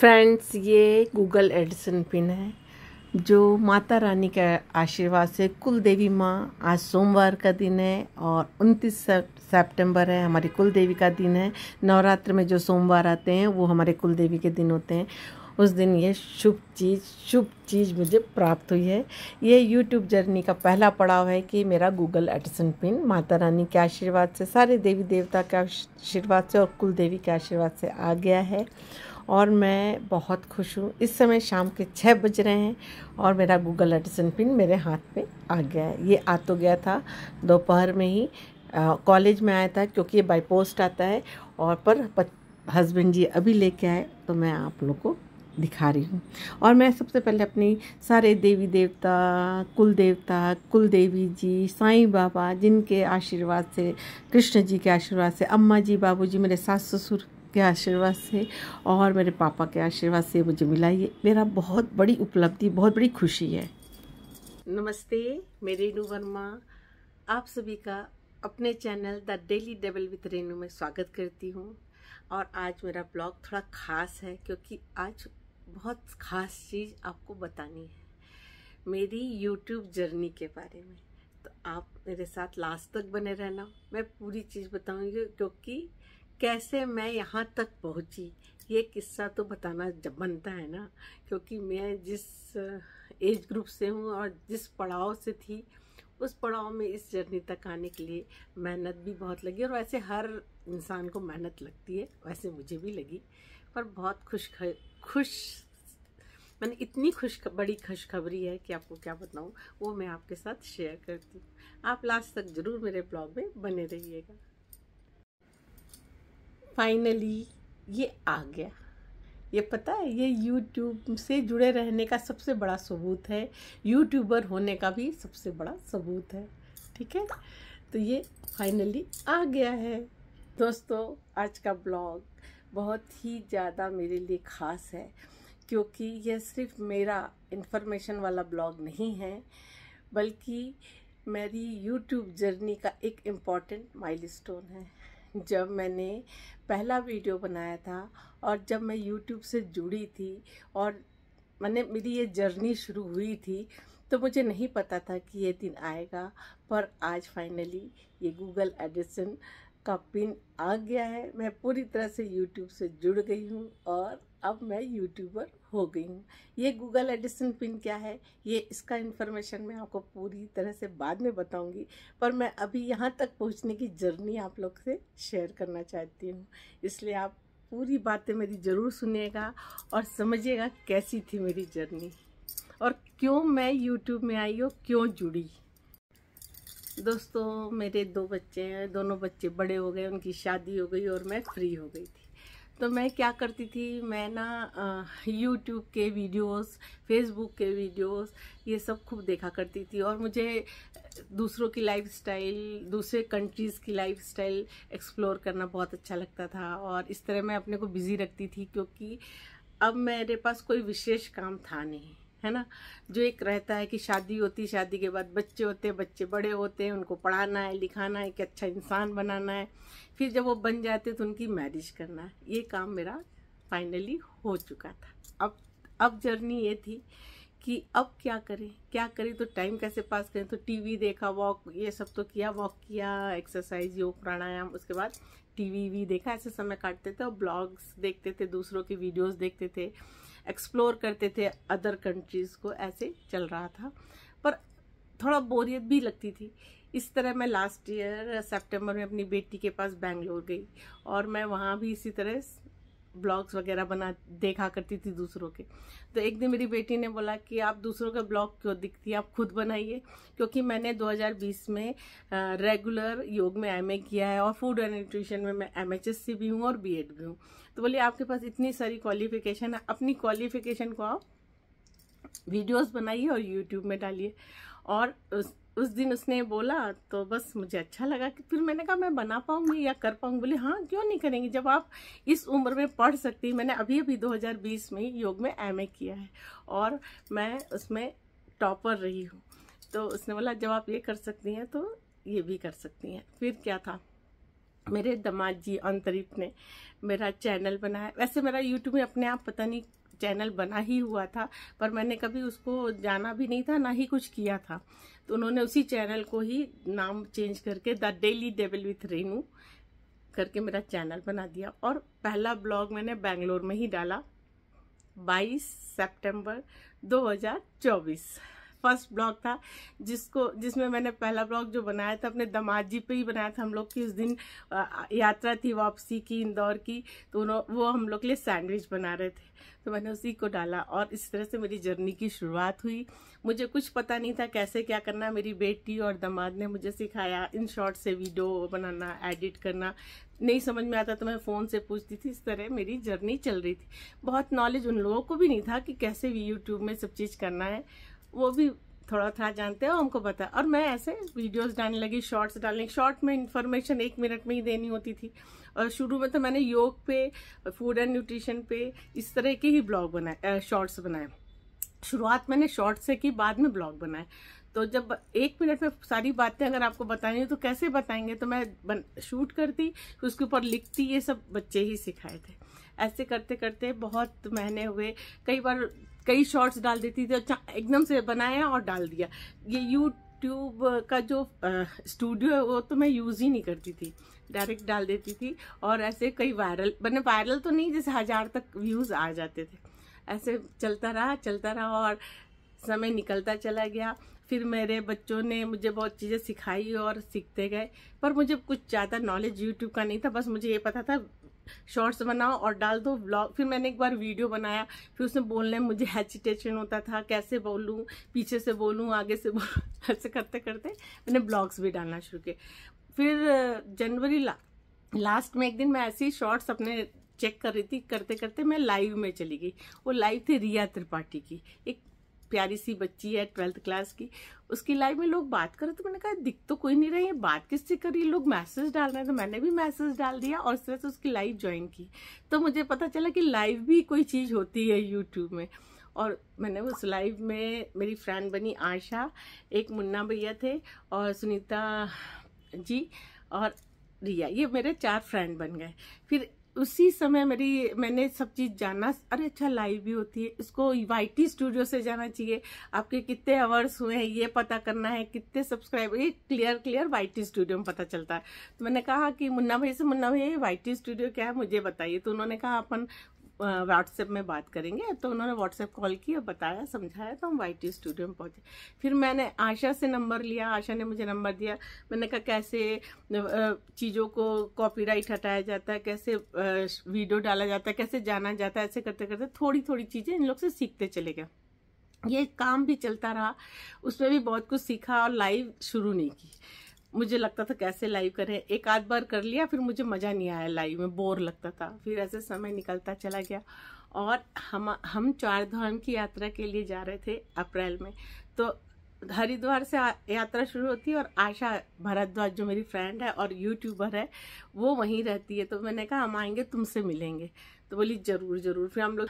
Friends, ये Google Edison pin है जो माता रानी के आशीर्वाद से कुल देवी माँ। आज सोमवार का दिन है और 29 सितंबर है, हमारी कुल देवी का दिन है। नवरात्र में जो सोमवार आते हैं वो हमारे कुल देवी के दिन होते हैं। उस दिन ये शुभ चीज़ मुझे प्राप्त हुई है। ये यूट्यूब जर्नी का पहला पड़ाव है कि मेरा Google Edison pin Mata Rani के आशीर्वाद से, सारे देवी देवता के आशीर्वाद से और कुल देवी के आशीर्वाद से आ गया है और मैं बहुत खुश हूँ। इस समय शाम के 6 बज रहे हैं और मेरा गूगल एडिसन पिन मेरे हाथ में आ गया है। ये आ तो गया था दोपहर में ही, कॉलेज में आया था क्योंकि ये बाय पोस्ट आता है, और पर हस्बैंड जी अभी लेके आए तो मैं आप लोग को दिखा रही हूँ। और मैं सबसे पहले अपनी सारे देवी देवता, कुल देवी जी, साईं बाबा जिनके आशीर्वाद से, कृष्ण जी के आशीर्वाद से, अम्मा जी, बाबू जी, मेरे सास ससुर के आशीर्वाद से और मेरे पापा के आशीर्वाद से मुझे मिला। ये मेरा बहुत बड़ी उपलब्धि, बहुत बड़ी खुशी है। नमस्ते, मैं रेणु वर्मा आप सभी का अपने channel the daily devil with Renu में स्वागत करती हूँ। और आज मेरा ब्लॉग थोड़ा ख़ास है क्योंकि आज बहुत ख़ास चीज़ आपको बतानी है, मेरी यूट्यूब जर्नी के बारे में। तो आप मेरे साथ लास्ट तक बने रहना, मैं पूरी चीज़ बताऊँगी क्योंकि कैसे मैं यहाँ तक पहुँची ये किस्सा तो बताना जब बनता है ना, क्योंकि मैं जिस एज ग्रुप से हूँ और जिस पड़ाव से थी उस पड़ाव में इस जर्नी तक आने के लिए मेहनत भी बहुत लगी। और वैसे हर इंसान को मेहनत लगती है, वैसे मुझे भी लगी, पर बहुत खुश मैंने इतनी बड़ी खुशखबरी है कि आपको क्या बताऊँ, वो मैं आपके साथ शेयर करती हूँ। आप लास्ट तक ज़रूर मेरे ब्लॉग में बने रहिएगा। फाइनली ये आ गया। ये पता है, ये यूट्यूब से जुड़े रहने का सबसे बड़ा सबूत है, यूट्यूबर होने का भी सबसे बड़ा सबूत है। ठीक है, तो ये फाइनली आ गया है। दोस्तों, आज का ब्लॉग बहुत ही ज़्यादा मेरे लिए ख़ास है क्योंकि यह सिर्फ मेरा इन्फॉर्मेशन वाला ब्लॉग नहीं है, बल्कि मेरी यूट्यूब जर्नी का एक इम्पॉर्टेंट माइलस्टोन है। जब मैंने पहला वीडियो बनाया था और जब मैं यूट्यूब से जुड़ी थी और मेरी ये जर्नी शुरू हुई थी, तो मुझे नहीं पता था कि ये दिन आएगा, पर आज फाइनली ये गूगल एडिसन का पिन आ गया है। मैं पूरी तरह से यूट्यूब से जुड़ गई हूँ और अब मैं यूट्यूबर हो गई हूँ। ये गूगल एडिसन पिन क्या है, ये इसका इन्फॉर्मेशन मैं आपको पूरी तरह से बाद में बताऊंगी, पर मैं अभी यहाँ तक पहुँचने की जर्नी आप लोग से शेयर करना चाहती हूँ। इसलिए आप पूरी बातें मेरी ज़रूर सुनिएगा और समझिएगा कैसी थी मेरी जर्नी और क्यों मैं यूट्यूब में आई और क्यों जुड़ी। दोस्तों, मेरे 2 बच्चे हैं, दोनों बच्चे बड़े हो गए, उनकी शादी हो गई और मैं फ्री हो गई थी। तो मैं क्या करती थी, मैं ना यूट्यूब के वीडियोस, फेसबुक के वीडियोस, ये सब खूब देखा करती थी। और मुझे दूसरों की लाइफस्टाइल, दूसरे कंट्रीज़ की लाइफस्टाइल एक्सप्लोर करना बहुत अच्छा लगता था और इस तरह मैं अपने को बिज़ी रखती थी क्योंकि अब मेरे पास कोई विशेष काम था नहीं, है ना। जो एक रहता है कि शादी होती, शादी के बाद बच्चे होते, बच्चे बड़े होते हैं, उनको पढ़ाना है, लिखाना है, कि अच्छा इंसान बनाना है, फिर जब वो बन जाते तो उनकी मैरिज करना है। ये काम मेरा फाइनली हो चुका था। अब जर्नी ये थी कि अब क्या करें तो टाइम कैसे पास करें। तो टीवी देखा, वॉक, ये सब तो किया, वॉक किया, एक्सरसाइज, योग, प्राणायाम, उसके बाद टीवी भी देखा, ऐसे समय काटते थे और ब्लॉग्स देखते थे, दूसरों के वीडियोस देखते थे, एक्सप्लोर करते थे अदर कंट्रीज़ को, ऐसे चल रहा था। पर थोड़ा बोरियत भी लगती थी। इस तरह मैं लास्ट ईयर सितंबर में अपनी बेटी के पास बेंगलोर गई और मैं वहाँ भी इसी तरह ब्लॉग्स वगैरह देखा करती थी दूसरों के। तो एक दिन मेरी बेटी ने बोला कि आप दूसरों के ब्लॉग क्यों दिखती हैं, आप खुद बनाइए। क्योंकि मैंने 2020 में रेगुलर योग में एमए किया है और फूड एंड न्यूट्रिशन में मैं एमएचएससी भी हूँ और बीएड भी हूँ। तो बोलिए आपके पास इतनी सारी क्वालिफिकेशन है, अपनी क्वालिफिकेशन को आप वीडियोस बनाइए और यूट्यूब में डालिए। और उस दिन उसने बोला तो बस मुझे अच्छा लगा कि फिर मैंने कहा मैं बना पाऊंगी या कर पाऊंगी। बोले हाँ, क्यों नहीं करेंगी, जब आप इस उम्र में पढ़ सकती। मैंने अभी 2020 में योग में एमए किया है और मैं उसमें टॉपर रही हूँ। तो उसने बोला जब आप ये कर सकती हैं तो ये भी कर सकती हैं। फिर क्या था, मेरे दामाद जी अंतरिप ने मेरा चैनल बनाया। वैसे मेरा यूट्यूब में अपने आप पता नहीं चैनल बना ही हुआ था, पर मैंने कभी उसको जाना भी नहीं था, ना ही कुछ किया था। तो उन्होंने उसी चैनल को ही नाम चेंज करके the daily devil with Renu करके मेरा चैनल बना दिया। और पहला ब्लॉग मैंने बेंगलोर में ही डाला 22 सितंबर 2024। फर्स्ट ब्लॉग था जिसमें मैंने पहला ब्लॉग जो बनाया था अपने दामाद जी पे ही बनाया था। हम लोग की उस दिन यात्रा थी वापसी की इंदौर की, तो वो हम लोग के लिए सैंडविच बना रहे थे, तो मैंने उसी को डाला। और इस तरह से मेरी जर्नी की शुरुआत हुई। मुझे कुछ पता नहीं था कैसे क्या करना, मेरी बेटी और दामाद ने मुझे सिखाया। इन शॉर्ट से वीडियो बनाना, एडिट करना नहीं समझ में आता तो मैं फ़ोन से पूछती थी। इस तरह मेरी जर्नी चल रही थी। बहुत नॉलेज उन लोगों को भी नहीं था कि कैसे भी यूट्यूब में सब चीज़ करना है, वो भी थोड़ा थोड़ा जानते हैं, हमको पता है। और मैं ऐसे वीडियोस डालने लगी, शॉर्ट्स डालने। शॉर्ट में इन्फॉर्मेशन 1 मिनट में ही देनी होती थी। और शुरू में तो मैंने योग पे, फूड एंड न्यूट्रिशन पे, इस तरह के ही ब्लॉग बनाए, शॉर्ट्स बनाए। शुरुआत मैंने शॉर्ट से की, बाद में ब्लॉग बनाए। तो जब 1 मिनट में सारी बातें अगर आपको बतानी हो तो कैसे बताएंगे, तो मैं शूट करती, उसके ऊपर लिखती। ये सब बच्चे ही सिखाए थे। ऐसे करते करते बहुत महीने हुए। कई बार कई शॉर्ट्स डाल देती थी, एकदम से बनाया और डाल दिया। ये यूट्यूब का जो स्टूडियो है वो तो मैं यूज ही नहीं करती थी, डायरेक्ट डाल देती थी। और ऐसे कई वायरल तो नहीं, जैसे 1000 तक व्यूज आ जाते थे। ऐसे चलता रहा और समय निकलता चला गया। फिर मेरे बच्चों ने मुझे बहुत चीज़ें सिखाई और सीखते गए। पर मुझे कुछ ज़्यादा नॉलेज यूट्यूब का नहीं था, बस मुझे ये पता था शॉर्ट्स बनाओ और डाल दो व्लॉग। फिर मैंने एक बार वीडियो बनाया, फिर उसमें बोलने में मुझे हेजिटेशन होता था, कैसे बोलूँ, पीछे से बोलूँ, आगे से बोलूँ। ऐसे करते करते मैंने ब्लॉग्स भी डालना शुरू किए। फिर जनवरी लास्ट में एक दिन मैं ऐसे ही शॉर्ट्स अपने चेक कर रही थी, करते करते मैं लाइव में चली गई। वो लाइव थी रिया त्रिपाठी की, एक प्यारी सी बच्ची है 12th क्लास की। उसकी लाइव में लोग बात कर रहे, तो मैंने कहा दिख तो कोई नहीं रही है, बात किससे कर रही है, लोग मैसेज डाल रहे हैं। तो मैंने भी मैसेज डाल दिया और इस तरह से उसकी लाइव ज्वाइन की। तो मुझे पता चला कि लाइव भी कोई चीज़ होती है यूट्यूब में। और मैंने उस लाइव में मेरी फ्रेंड बनी आशा, एक मुन्ना भैया थे और सुनीता जी और रिया, ये मेरे 4 फ्रेंड बन गए। फिर उसी समय मैंने सब चीज़ जाना। अरे अच्छा, लाइव भी होती है, इसको YT स्टूडियो से जाना चाहिए, आपके कितने आवर्स हुए हैं ये पता करना है, कितने सब्सक्राइबर, ये क्लियर YT स्टूडियो में पता चलता है। तो मैंने कहा कि मुन्ना भैया ये YT स्टूडियो क्या है मुझे बताइए। तो उन्होंने कहा अपन व्हाट्सएप में बात करेंगे। तो उन्होंने व्हाट्सएप कॉल की और बताया, समझाया, तो हम YT स्टूडियो में पहुंचे। फिर मैंने आशा से नंबर लिया, आशा ने मुझे नंबर दिया। मैंने कहा कैसे चीज़ों को कॉपीराइट हटाया जाता है, कैसे वीडियो डाला जाता है, कैसे जाना जाता है। ऐसे करते करते थोड़ी थोड़ी चीज़ें इन लोग से सीखते चले गए। ये काम भी चलता रहा, उसमें भी बहुत कुछ सीखा। और लाइव शुरू नहीं की, मुझे लगता था कैसे लाइव करें, एक आध बार कर लिया, फिर मुझे मज़ा नहीं आया, लाइव में बोर लगता था। फिर ऐसे समय निकलता चला गया। और हम 4 धाम की यात्रा के लिए जा रहे थे अप्रैल में। तो हरिद्वार से यात्रा शुरू होती है और आशा भारद्वाज जो मेरी फ्रेंड है और यूट्यूबर है, वो वहीं रहती है। तो मैंने कहा हम आएंगे, तुमसे मिलेंगे। तो बोली जरूर। फिर हम लोग,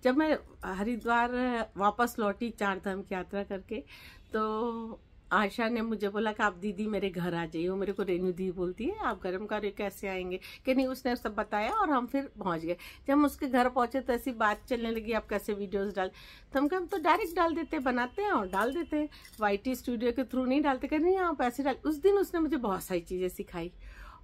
जब मैं हरिद्वार वापस लौटी 4 धाम की यात्रा करके, तो आशा ने मुझे बोला कि आप दीदी मेरे घर आ जाइए। वो मेरे को रेनू दी बोलती है, आप गर्म कर कैसे आएंगे, कि नहीं। उसने सब बताया और हम फिर पहुंच गए। जब हम उसके घर पहुंचे तो ऐसी बात चलने लगी, आप कैसे वीडियोस डाल। तो हम कहा हम तो डायरेक्ट डाल देते, बनाते हैं और डाल देते हैं, YT स्टूडियो के थ्रू नहीं डालते। नहीं आप ऐसे डाल। उस दिन उसने मुझे बहुत सारी चीज़ें सिखाई।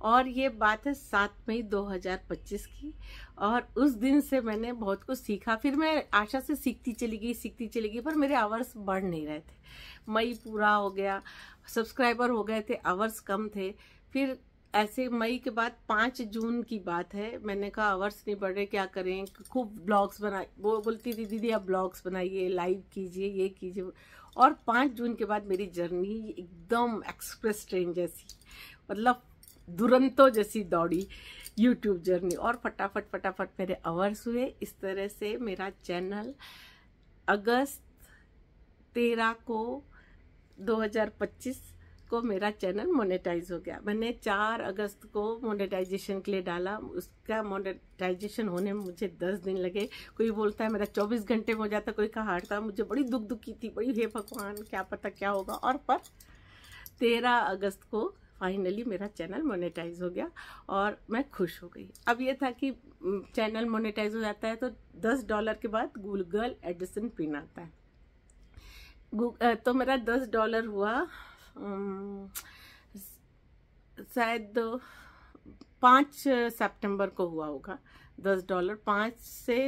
और ये बात है 7 मई 2025 की। और उस दिन से मैंने बहुत कुछ सीखा। फिर मैं आशा से सीखती चली गई, पर मेरे आवर्स बढ़ नहीं रहे थे। मई पूरा हो गया, सब्सक्राइबर हो गए थे, आवर्स कम थे। फिर ऐसे मई के बाद 5 जून की बात है, मैंने कहा आवर्स नहीं बढ़ रहे, क्या करें। खूब ब्लॉग्स बनाए, वो बोलती थी दीदी आप ब्लॉग्स बनाइए, लाइव कीजिए, ये कीजिए। और 5 जून के बाद मेरी जर्नी एकदम एक्सप्रेस ट्रेन जैसी, मतलब दुरंतो जैसी दौड़ी यूट्यूब जर्नी। और फटाफट मेरे आवर्स हुए। इस तरह से मेरा चैनल अगस्त 13 को 2025 को मेरा चैनल मोनेटाइज हो गया। मैंने 4 अगस्त को मोनेटाइजेशन के लिए डाला। उसका मोनेटाइजेशन होने में मुझे 10 दिन लगे। कोई बोलता है मेरा 24 घंटे में हो जाता, कोई कहा हटता। मुझे बड़ी दुखी थी, बड़ी हे भगवान क्या पता क्या होगा। और पर 13 अगस्त को फाइनली मेरा चैनल मोनेटाइज हो गया और मैं खुश हो गई। अब ये था कि चैनल मोनेटाइज हो जाता है तो $10 के बाद गूगल एडिसन पिन आता है। तो मेरा $10 हुआ, शायद 5 सितंबर को हुआ होगा। $10 5 से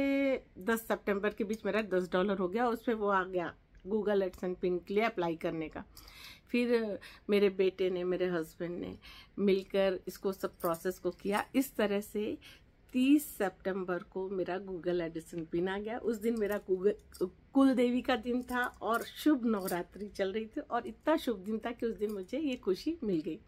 10 सितंबर के बीच मेरा $10 हो गया। उस पर वो आ गया गूगल एडसन पिन के लिए अप्लाई करने का। फिर मेरे बेटे ने, मेरे हस्बैंड ने मिलकर इसको सब प्रोसेस को किया। इस तरह से 30 सितंबर को मेरा गूगल एडिसन पिन आ गया। उस दिन मेरा कुल देवी का दिन था और शुभ नवरात्रि चल रही थी और इतना शुभ दिन था कि उस दिन मुझे ये खुशी मिल गई।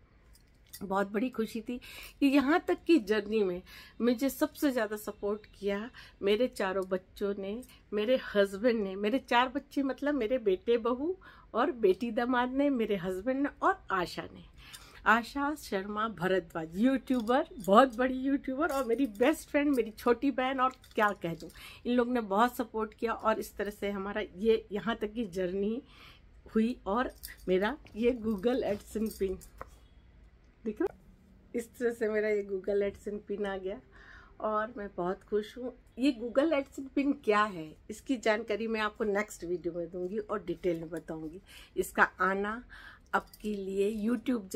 बहुत बड़ी खुशी थी कि यहाँ तक की जर्नी में मुझे सबसे ज़्यादा सपोर्ट किया मेरे चारों बच्चों ने, मेरे हस्बैंड ने। मेरे 4 बच्चे मतलब मेरे बेटे बहू और बेटी दामाद ने, मेरे हस्बैंड ने और आशा ने। आशा शर्मा भारद्वाज यूट्यूबर, बहुत बड़ी यूट्यूबर और मेरी बेस्ट फ्रेंड, मेरी छोटी बहन, और क्या कह दूँ, इन लोग ने बहुत सपोर्ट किया और इस तरह से हमारा ये यहाँ तक की जर्नी हुई। और मेरा ये गूगल एडसन पिन देखो, इस तरह से मेरा ये गूगल एडसन पिन आ गया और मैं बहुत खुश हूँ। ये गूगल एडसन पिन क्या है, इसकी जानकारी मैं आपको नेक्स्ट वीडियो में दूंगी और डिटेल में बताऊंगी। इसका आना आपके लिए यूट्यूब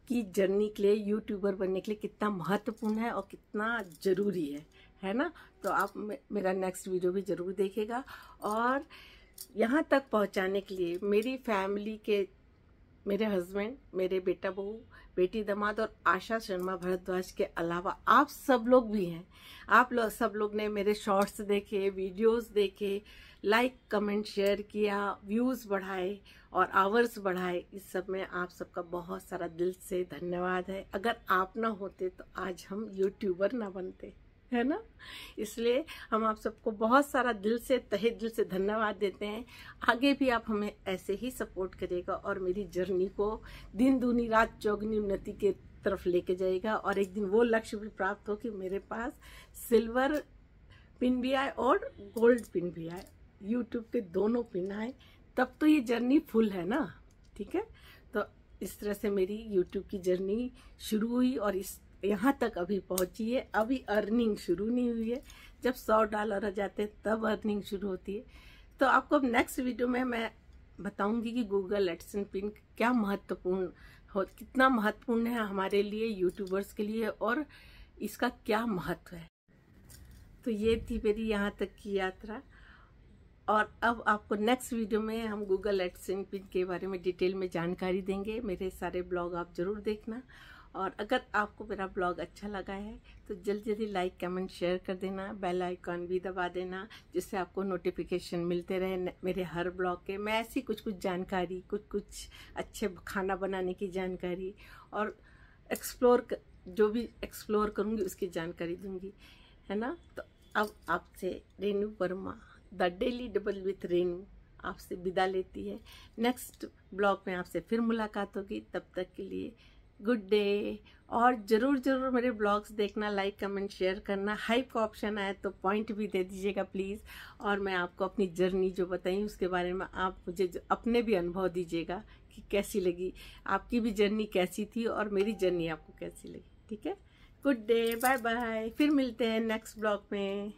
की जर्नी के लिए, यूट्यूबर बनने के लिए कितना महत्वपूर्ण है और कितना ज़रूरी है ना। तो आप मेरा नेक्स्ट वीडियो भी ज़रूर देखेगा। और यहाँ तक पहुँचाने के लिए मेरी फैमिली के, मेरे हस्बैंड, मेरे बेटा बहू, बेटी दामाद और आशा शर्मा भारद्वाज के अलावा आप सब लोग भी हैं। आप लोग सब लोग ने मेरे शॉर्ट्स देखे, वीडियोस देखे, लाइक कमेंट शेयर किया, व्यूज़ बढ़ाए और आवर्स बढ़ाए। इस सब में आप सबका बहुत सारा दिल से धन्यवाद है। अगर आप ना होते तो आज हम यूट्यूबर ना बनते, है ना। इसलिए हम आप सबको बहुत सारा दिल से, तहे दिल से धन्यवाद देते हैं। आगे भी आप हमें ऐसे ही सपोर्ट करिएगा और मेरी जर्नी को दिन दूनी रात चौगुनी उन्नति के तरफ लेके जाएगा और एक दिन वो लक्ष्य भी प्राप्त हो कि मेरे पास सिल्वर पिन भी आए और गोल्ड पिन भी आए, यूट्यूब के दोनों पिन आए, तब तो ये जर्नी फुल है ना। ठीक है, तो इस तरह से मेरी यूट्यूब की जर्नी शुरू हुई और यहाँ तक अभी पहुँची है। अभी अर्निंग शुरू नहीं हुई है, जब $100 आ जाते तब अर्निंग शुरू होती है। तो आपको अब नेक्स्ट वीडियो में मैं बताऊंगी कि गूगल एडसन पिन क्या महत्वपूर्ण हो, कितना महत्वपूर्ण है हमारे लिए, यूट्यूबर्स के लिए, और इसका क्या महत्व है। तो ये थी मेरी यहाँ तक की यात्रा। और अब आपको नेक्स्ट वीडियो में हम गूगल एडसन पिन के बारे में डिटेल में जानकारी देंगे। मेरे सारे ब्लॉग आप जरूर देखना और अगर आपको मेरा ब्लॉग अच्छा लगा है तो जल्दी जल्दी लाइक कमेंट शेयर कर देना, बेल आइकॉन भी दबा देना, जिससे आपको नोटिफिकेशन मिलते रहे मेरे हर ब्लॉग के। मैं ऐसी कुछ जानकारी, कुछ अच्छे खाना बनाने की जानकारी और जो भी एक्सप्लोर करूँगी उसकी जानकारी दूंगी, है ना। तो अब आपसे Renu Verma, the daily double with Renu, आपसे विदा लेती है। नेक्स्ट ब्लॉग में आपसे फिर मुलाकात होगी, तब तक के लिए गुड डे। और जरूर मेरे ब्लॉग्स देखना, लाइक कमेंट शेयर करना। हाइप का ऑप्शन आए तो पॉइंट भी दे दीजिएगा प्लीज़। और मैं आपको अपनी जर्नी जो बताई उसके बारे में आप मुझे अपने भी अनुभव दीजिएगा कि कैसी लगी, आपकी भी जर्नी कैसी थी और मेरी जर्नी आपको कैसी लगी। ठीक है, गुड डे, बाय बाय, फिर मिलते हैं नेक्स्ट ब्लॉग में।